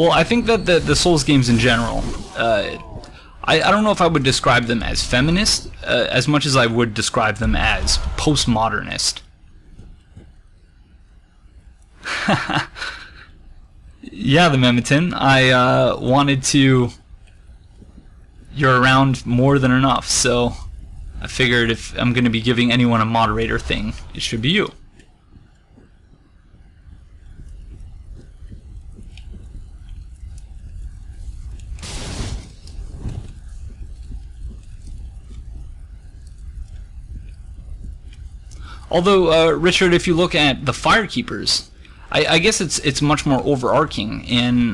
Well, I think that the Souls games in general, I don't know if I would describe them as feminist as much as I would describe them as postmodernist. Yeah, the Memeton. I wanted to... You're around more than enough, so I figured if I'm going to be giving anyone a moderator thing, it should be you. Although, Richard, if you look at the Firekeepers, I guess it's much more overarching in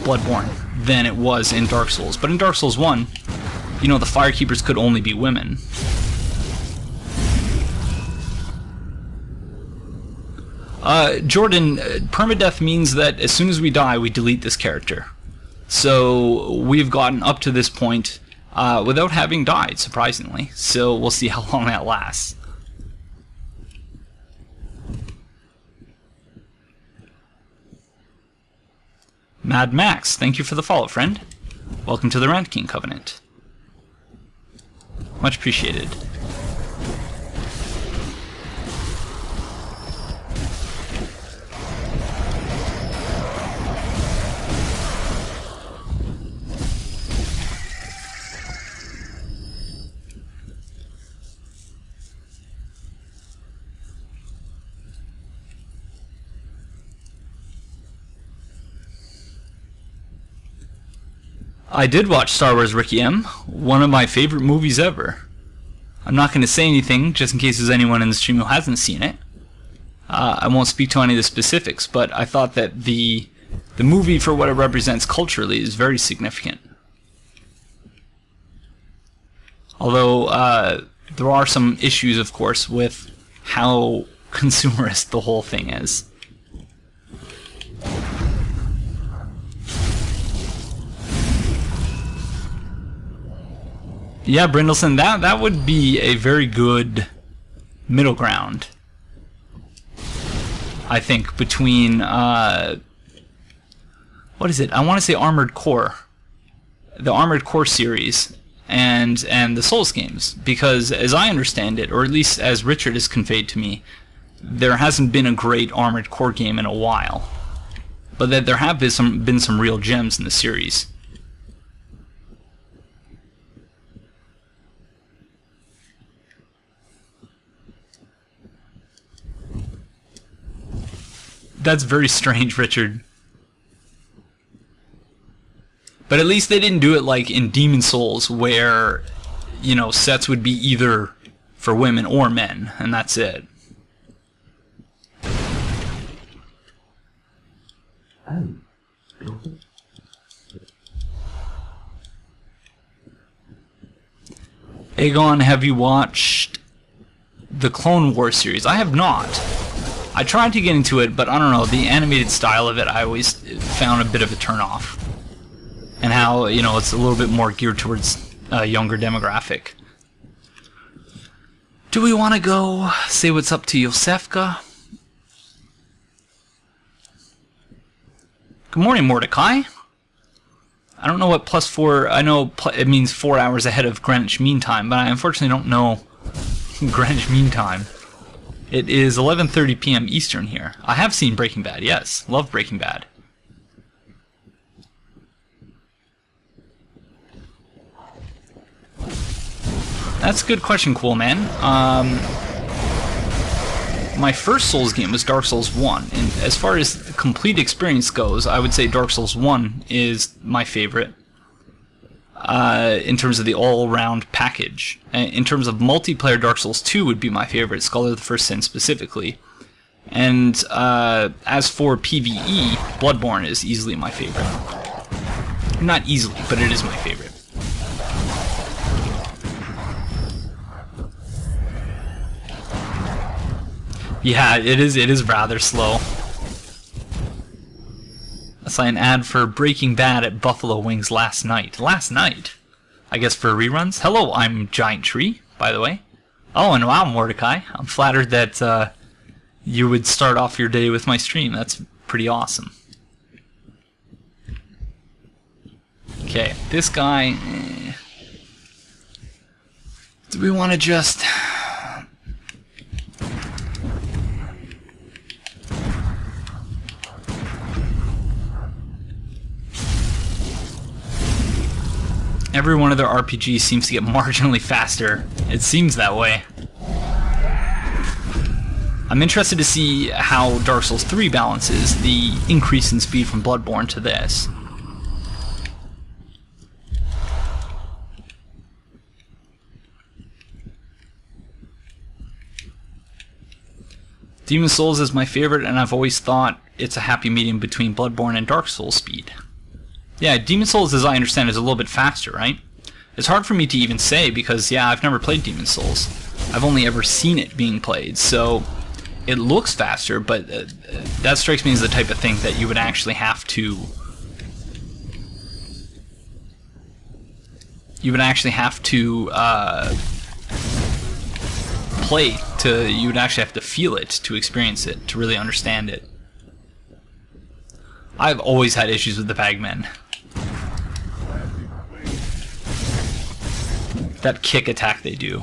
Bloodborne than it was in Dark Souls. But in Dark Souls 1, you know, the Firekeepers could only be women. Jordan, permadeath means that as soon as we die, we delete this character. So we've gotten up to this point without having died, surprisingly. So we'll see how long that lasts. Mad Max, thank you for the follow, friend. Welcome to the Rant King Covenant. Much appreciated. I did watch Star Wars Requiem, one of my favorite movies ever. I'm not going to say anything, just in case there's anyone in the stream who hasn't seen it. I won't speak to any of the specifics, but I thought that the movie, for what it represents culturally, is very significant. Although there are some issues, of course, with how consumerist the whole thing is. Yeah, Brindleson, that would be a very good middle ground, I think, between, what is it? I want to say Armored Core. The Armored Core series and the Souls games. Because, as I understand it, or at least as Richard has conveyed to me, there hasn't been a great Armored Core game in a while. But that there have been some real gems in the series. That's very strange, Richard. But at least they didn't do it like in Demon Souls, where, you know, sets would be either for women or men, and that's it. Aegon, have you watched the Clone Wars series? I have not. I tried to get into it, but I don't know, the animated style of it I always found a bit of a turn-off. And how, you know, it's a little bit more geared towards a younger demographic. Do we want to go say what's up to Yosefka? Good morning, Mordecai. I don't know what +4, I know it means 4 hours ahead of Greenwich Mean Time, but I unfortunately don't know Greenwich Mean Time. It is 11:30 p.m. Eastern here. I have seen Breaking Bad, yes. Love Breaking Bad. That's a good question, Cool Man. My first Souls game was Dark Souls 1, and as far as the complete experience goes, I would say Dark Souls 1 is my favorite. In terms of the all-around package. In terms of multiplayer, Dark Souls 2 would be my favorite, Skull of the First Sin specifically. And as for PvE, Bloodborne is easily my favorite. Not easily, but it is my favorite. Yeah, it is rather slow. I saw an ad for Breaking Bad at Buffalo Wings last night. Last night? I guess for reruns? Hello, I'm Giant Tree, by the way. Oh, and wow, Mordecai. I'm flattered that you would start off your day with my stream. That's pretty awesome. Okay, this guy... Do we want to just... Every one of their RPGs seems to get marginally faster. It seems that way. I'm interested to see how Dark Souls 3 balances the increase in speed from Bloodborne to this. Demon Souls is my favorite, and I've always thought it's a happy medium between Bloodborne and Dark Souls speed. Yeah, Demon Souls, as I understand, is a little bit faster, right? It's hard for me to even say because, yeah, I've never played Demon Souls. I've only ever seen it being played, so it looks faster, but that strikes me as the type of thing that you would actually have to... play to... You would actually have to feel it to experience it, to really understand it. I've always had issues with the Bagmen. That kick attack they do.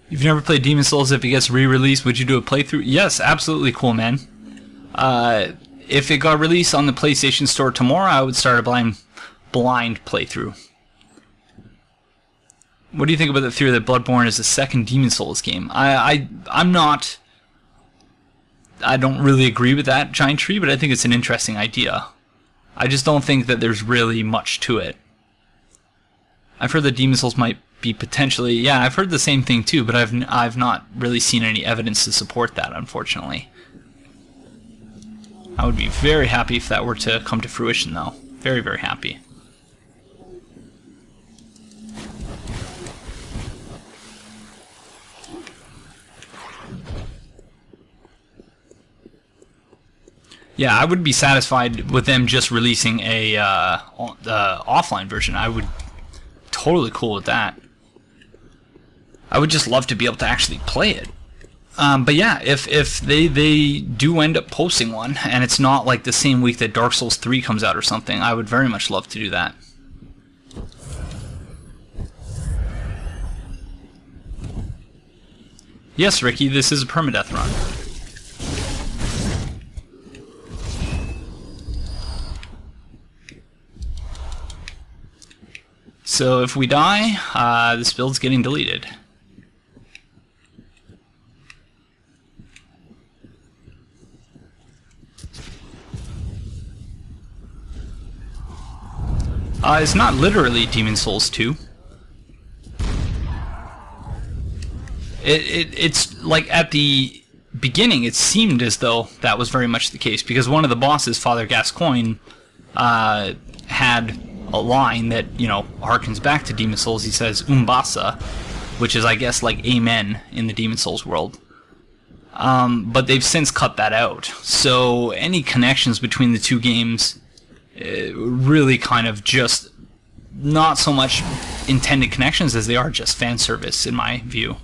You've never played Demon Souls. If it gets re-released, would you do a playthrough? Yes, absolutely cool, man. If it got released on the PlayStation Store tomorrow, I would start a blind playthrough. What do you think about the theory that Bloodborne is the second Demon Souls game? I don't really agree with that, Giant Tree, but I think it's an interesting idea. I just don't think that there's really much to it. I've heard that Demon Souls might be potentially... Yeah, I've heard the same thing too, but I've not really seen any evidence to support that, unfortunately. I would be very happy if that were to come to fruition, though. Very, very happy. Yeah, I would be satisfied with them just releasing a offline version. I would totally cool with that. I would just love to be able to actually play it. But yeah, if they do end up posting one, and it's not like the same week that Dark Souls 3 comes out or something, I would very much love to do that. Yes, Ricky, this is a permadeath run. So if we die, this build's getting deleted. It's not literally Demon Souls 2. It's like at the beginning it seemed as though that was very much the case, because one of the bosses, Father Gascoigne, had a line that, you know, harkens back to Demon Souls. He says Umbasa, which is, I guess, like Amen in the Demon Souls world. But they've since cut that out. So any connections between the two games really kind of just not so much intended connections as they are just fan service, in my view.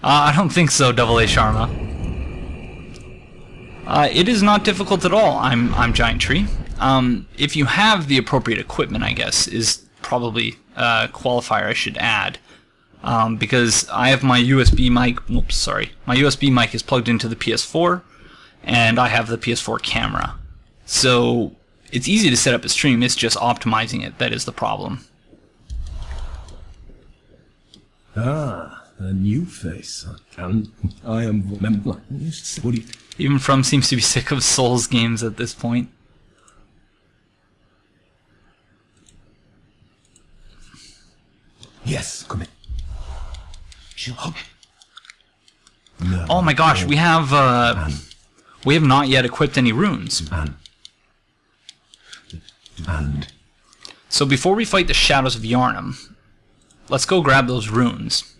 I don't think so, Double A Sharma. It is not difficult at all. I'm Giant Tree. If you have the appropriate equipment, I guess, is probably a qualifier I should add. Because I have my USB mic. Oops, sorry. My USB mic is plugged into the PS4, and I have the PS4 camera. So it's easy to set up a stream. It's just optimizing it that is the problem. Ah, a new face. And I am remember. Even From seems to be sick of Souls games at this point. Yes, come in. No, oh my gosh, we have not yet equipped any runes. Man. And So before we fight the Shadows of Yharnam, let's go grab those runes.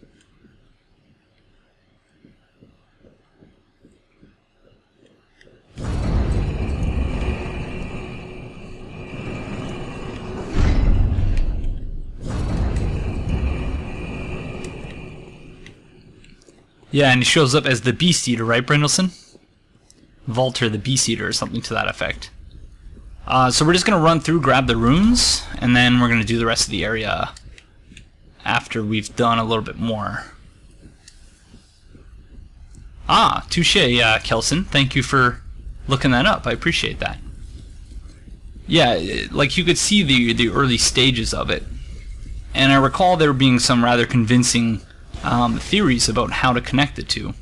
Yeah, and he shows up as the Beast Eater, right, Brindleson? Volter the Beast Eater, or something to that effect. So we're just going to run through, grab the runes, and then we're going to do the rest of the area after we've done a little bit more. Ah, touche, Kelson. Thank you for looking that up. I appreciate that. Yeah, like you could see the early stages of it. And I recall there being some rather convincing theories about how to connect the two.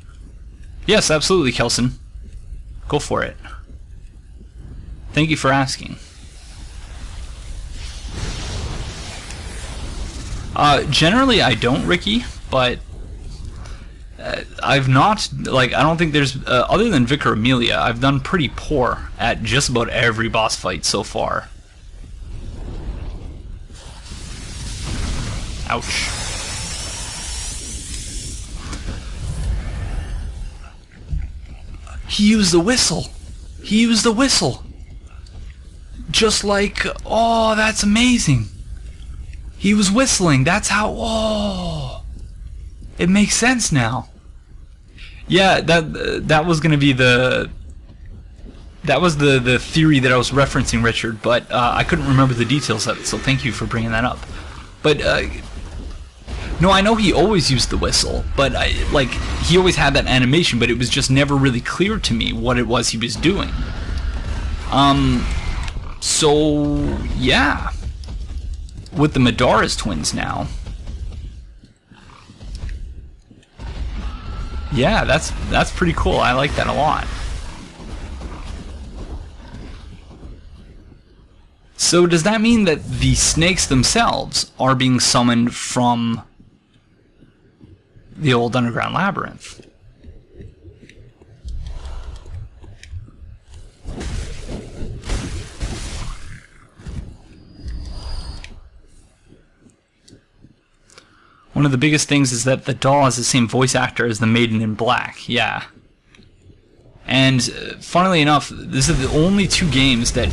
Yes, absolutely, Kelson. Go for it. Thank you for asking. Generally, I don't, Ricky, but I've not, like, I don't think there's, other than Vicar Amelia, I've done pretty poor at just about every boss fight so far. Ouch. He used the whistle. He used the whistle. Just like, oh, that's amazing. He was whistling. That's how, oh. It makes sense now. Yeah, that was going to be the theory that I was referencing, Richard, but I couldn't remember the details of it, so thank you for bringing that up. But no, I know he always used the whistle, but like he always had that animation, but it was just never really clear to me what it was he was doing. So yeah, with the Madara's twins now. Yeah, that's pretty cool. I like that a lot. So does that mean that the snakes themselves are being summoned from the old underground labyrinth? One of the biggest things is that the doll is the same voice actor as the Maiden in Black. Yeah. And funnily enough, this is the only two games that...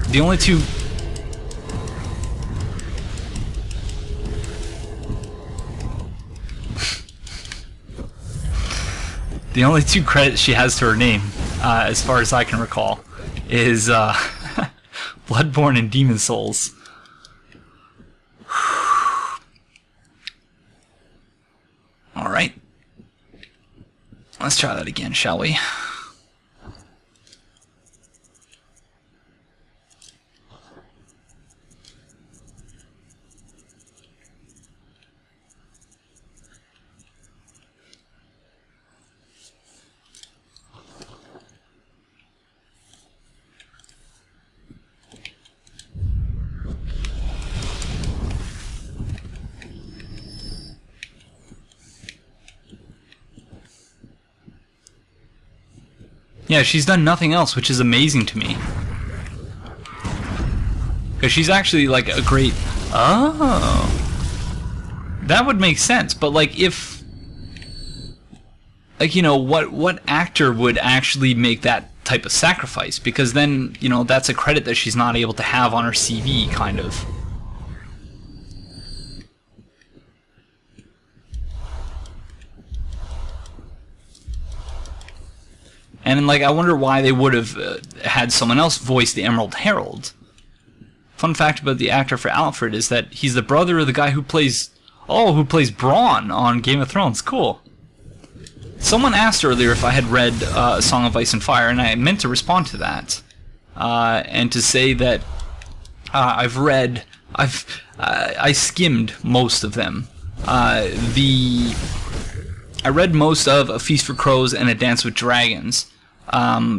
The only two... The only two credits she has to her name, as far as I can recall, is Bloodborne and Demon Souls. Alright. Let's try that again, shall we? Yeah, she's done nothing else, which is amazing to me. Because she's actually, like, a great... Oh! That would make sense, but, like, if... Like, you know, what actor would actually make that type of sacrifice? Because then, you know, that's a credit that she's not able to have on her CV, kind of. And, like, I wonder why they would have had someone else voice the Emerald Herald. Fun fact about the actor for Alfred is that he's the brother of the guy who plays... Oh, who plays Bronn on Game of Thrones. Cool. Someone asked earlier if I had read A Song of Ice and Fire, and I meant to respond to that. And to say that I've read... I skimmed most of them. I read most of A Feast for Crows and A Dance with Dragons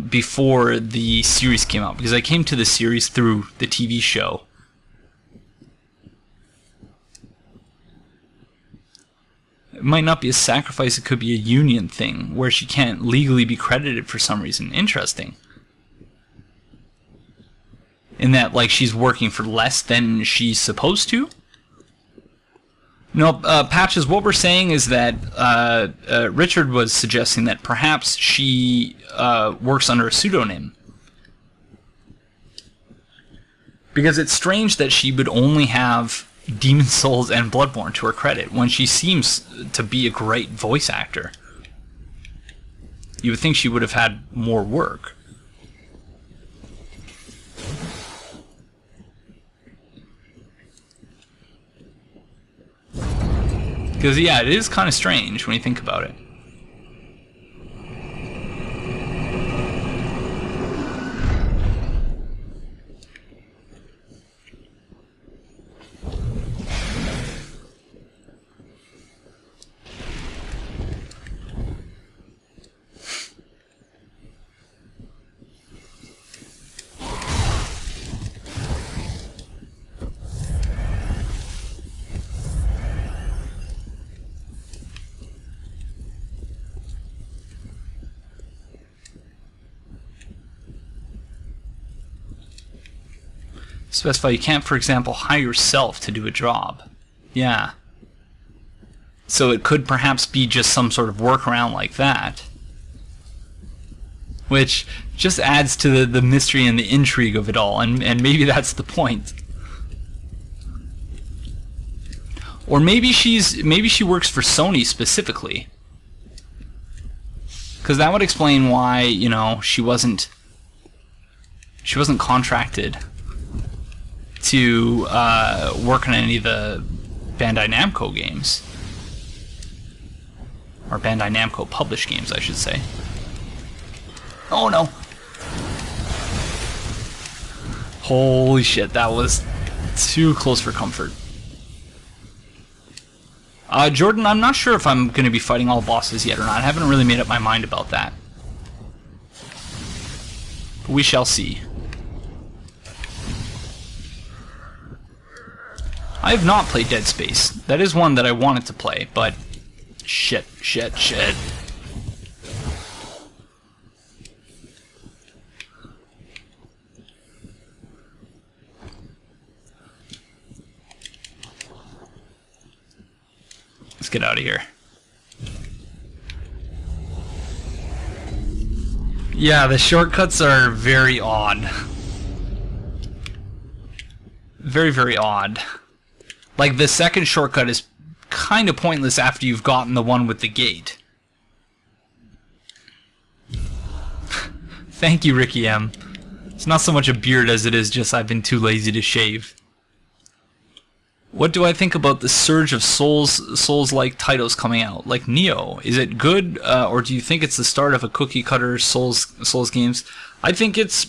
before the series came out, because I came to the series through the TV show. It might not be a sacrifice, it could be a union thing, where she can't legally be credited for some reason. Interesting. in that like she's working for less than she's supposed to. No, Patches, what we're saying is that Richard was suggesting that perhaps she works under a pseudonym. Because it's strange that she would only have Demon Souls and Bloodborne to her credit when she seems to be a great voice actor. You would think she would have had more work. Because, yeah, it is kind of strange when you think about it. Specify you can't, for example, hire yourself to do a job. Yeah. So it could perhaps be just some sort of workaround like that. Which just adds to the mystery and the intrigue of it all, and maybe that's the point. Or maybe she works for Sony specifically. Because that would explain why, you know, she wasn't contracted to work on any of the Bandai Namco games. Or Bandai Namco published games, I should say. Oh no! Holy shit, that was too close for comfort. Jordan, I'm not sure if I'm going to be fighting all bosses yet or not. I haven't really made up my mind about that. But we shall see. I have not played Dead Space. That is one that I wanted to play, but shit. Let's get out of here. Yeah, the shortcuts are very odd. Very, very odd. Like, the second shortcut is kind of pointless after you've gotten the one with the gate. Thank you, Ricky M. It's not so much a beard as it is just I've been too lazy to shave. What do I think about the surge of Souls-like titles coming out? Like Neo, is it good, or do you think it's the start of a cookie-cutter Souls games? I think it's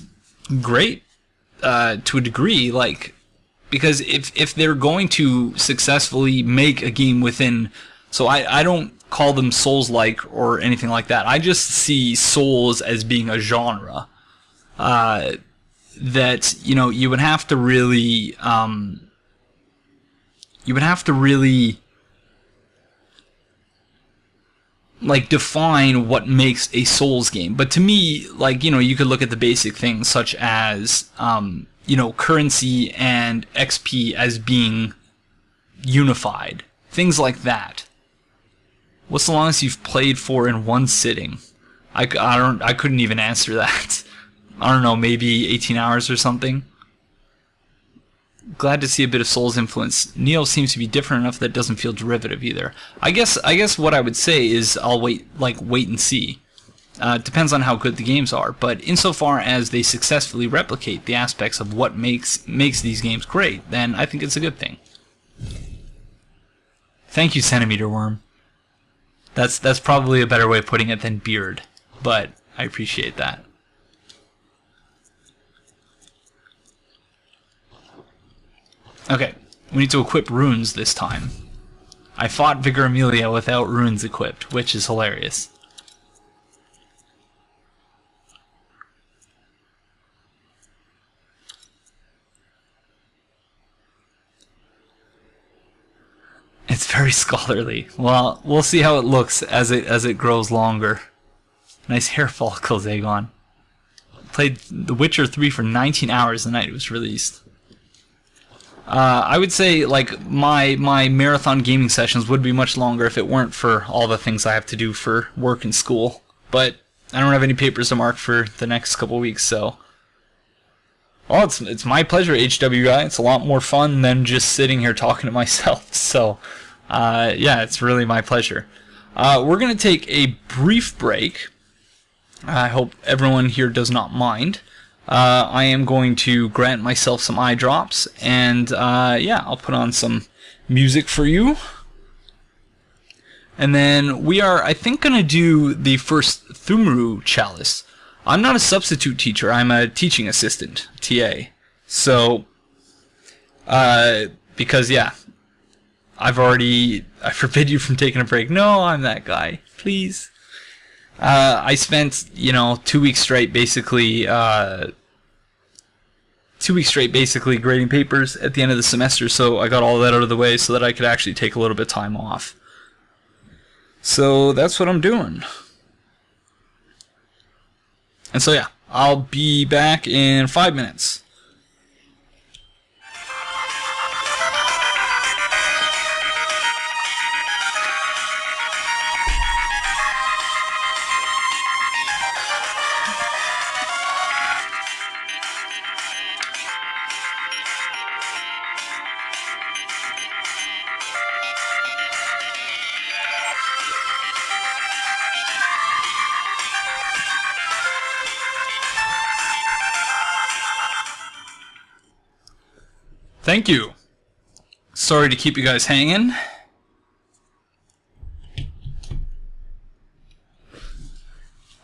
great, to a degree, like... Because if they're going to successfully make a game within... So I don't call them Souls-like or anything like that. I just see Souls as being a genre. That, you know, you would have to really... like, define what makes a Souls game. But to me, like, you know, you could look at the basic things such as... you know, currency and XP as being unified. Things like that. What's the longest you've played for in one sitting? I couldn't even answer that. I don't know, maybe 18 hours or something. Glad to see a bit of Souls influence. Neo seems to be different enough that it doesn't feel derivative either. I guess what I would say is I'll wait and see. Depends on how good the games are, but insofar as they successfully replicate the aspects of what makes these games great, then I think it's a good thing. Thank you, Centimeter Worm. That's probably a better way of putting it than beard, but I appreciate that. Okay, we need to equip runes this time. I fought Vigor Amelia without runes equipped, which is hilarious. It's very scholarly. Well, we'll see how it looks as it grows longer. Nice hair follicles, Aegon. played The Witcher 3 for 19 hours the night it was released. I would say like my marathon gaming sessions would be much longer if it weren't for all the things I have to do for work and school. But I don't have any papers to mark for the next couple weeks, so. Well, it's my pleasure, HWI. It's a lot more fun than just sitting here talking to myself. So, yeah, it's really my pleasure. We're going to take a brief break. I hope everyone here does not mind. I am going to grant myself some eye drops, and yeah, I'll put on some music for you. And then we are, I think, going to do the first Thumru Chalice. I'm not a substitute teacher, I'm a teaching assistant, TA. So, because, yeah, I forbid you from taking a break. No, I'm that guy. Please. I spent, 2 weeks straight basically, grading papers at the end of the semester, so I got all that out of the way so that I could actually take a little bit of time off. So that's what I'm doing. And so yeah, I'll be back in 5 minutes. Thank you. Sorry to keep you guys hanging.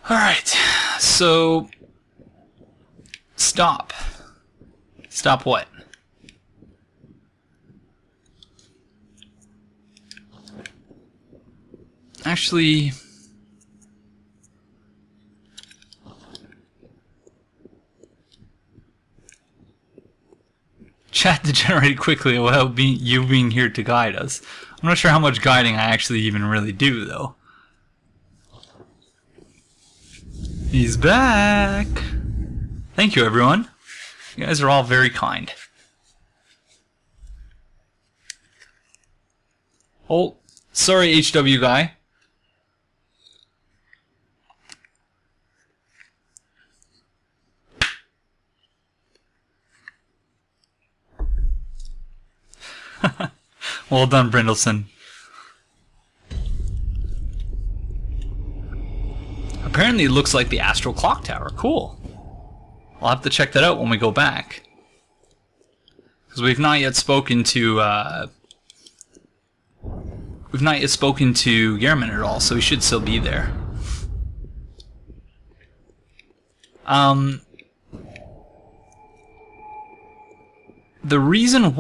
Alright, so stop. Stop what? Actually, chat degenerated quickly without you being here to guide us. I'm not sure how much guiding I actually even really do, though. He's back! Thank you, everyone. You guys are all very kind. Oh, sorry, HW guy. Well done, Brindleson. Apparently it looks like the Astral Clock Tower. Cool. I'll have to check that out when we go back. Because we've not yet spoken to Gehrman at all, so he should still be there. The reason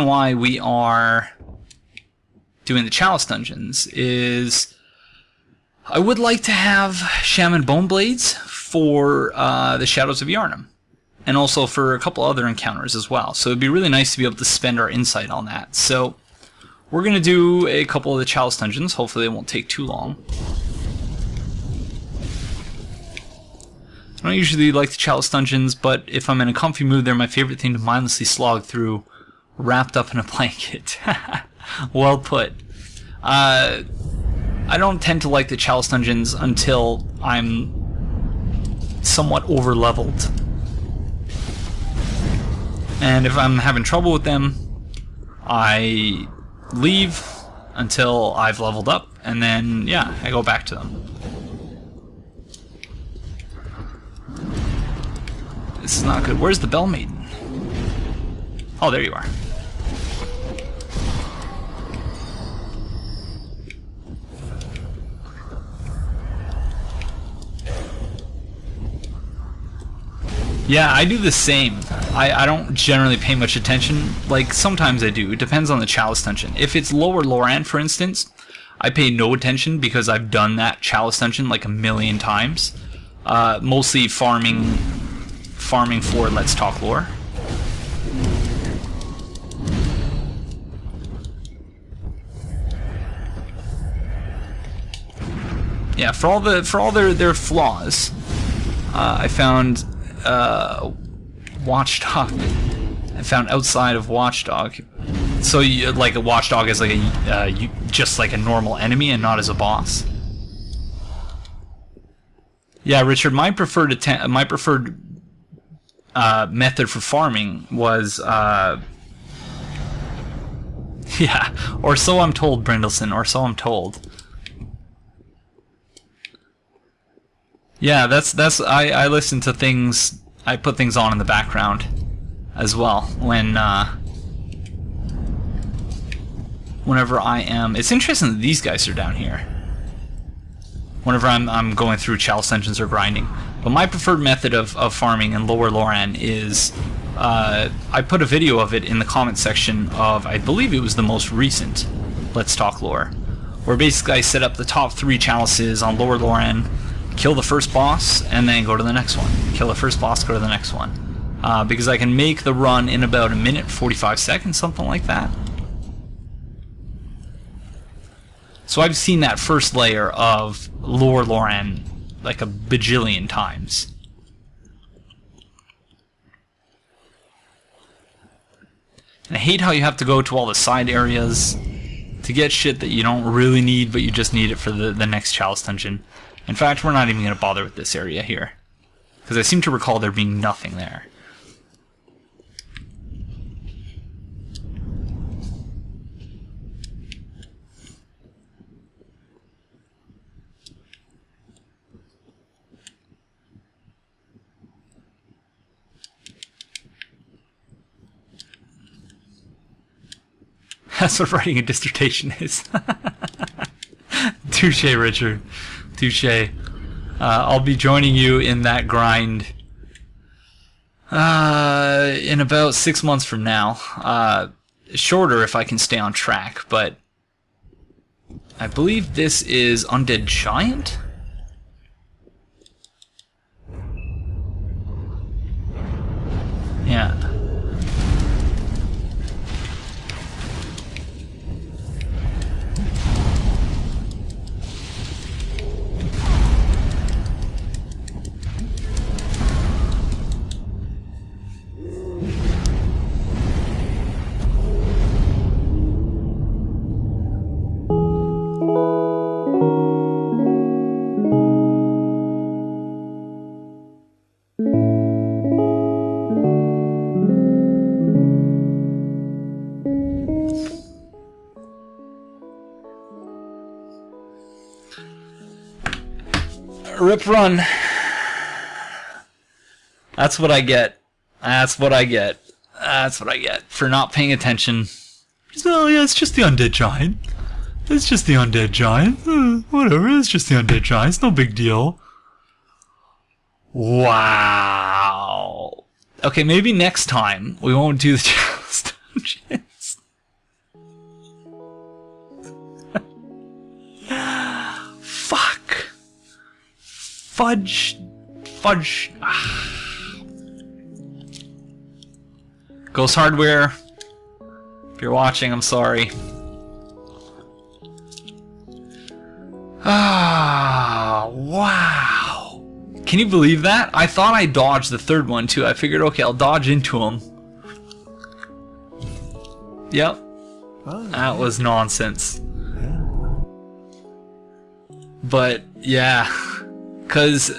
why we are doing the Chalice dungeons is I would like to have Shaman Bone Blades for the Shadows of Yharnam, and also for a couple other encounters as well. So it'd be really nice to be able to spend our insight on that. So we're going to do a couple of the Chalice dungeons. Hopefully they won't take too long. I don't usually like the Chalice dungeons, but if I'm in a comfy mood, they're my favorite thing to mindlessly slog through, wrapped up in a blanket. Well put. I don't tend to like the Chalice dungeons until I'm somewhat over-leveled. And if I'm having trouble with them, I leave until I've leveled up, and then, yeah, I go back to them. This is not good. Where's the Bell Maiden? Oh, there you are. Yeah, I do the same. I don't generally pay much attention. Like, sometimes I do. It depends on the Chalice dungeon. If it's Lower Loran, for instance, I pay no attention because I've done that Chalice dungeon like a million times. Mostly farming for Let's Talk Lore. Yeah, for all their flaws, I found Watchdog. I found outside of Watchdog. So like a Watchdog is like a just like a normal enemy and not as a boss. Yeah, Richard, my preferred method for farming was yeah, or so I'm told, Brindleson, or so I'm told. Yeah, that's I listen to things, I put things on in the background as well when whenever I am. It's interesting that these guys are down here. Whenever I'm going through Chalice dungeons or grinding. But my preferred method of farming in Lower Loran is I put a video of it in the comment section of, I believe it was the most recent Let's Talk Lore, where basically I set up the top 3 chalices on Lower Loran, kill the first boss, and then go to the next one. Kill the first boss, go to the next one. Because I can make the run in about a minute, 45 seconds, something like that. So I've seen that first layer of Lower Loran like a bajillion times. And I hate how you have to go to all the side areas to get shit that you don't really need, but you just need it for the next Chalice dungeon. In fact, we're not even going to bother with this area here, because I seem to recall there being nothing there. That's what writing a dissertation is. Touche, Richard. Touche. I'll be joining you in that grind in about 6 months from now. Shorter if I can stay on track, but I believe this is Undead Giant? Yeah. Rip run. That's what I get. That's what I get. That's what I get for not paying attention. Oh yeah, it's just the Undead Giant. It's just the Undead Giant. Whatever, it's just the Undead Giant. It's no big deal. Wow. Okay, maybe next time we won't do the Chalice dungeons. Fuck. Fudge. Ghost Hardware, if you're watching, I'm sorry. Wow. Can you believe that? I thought I dodged the third one too. I figured, okay, I'll dodge into him. Yep. That was nonsense. But, yeah. Because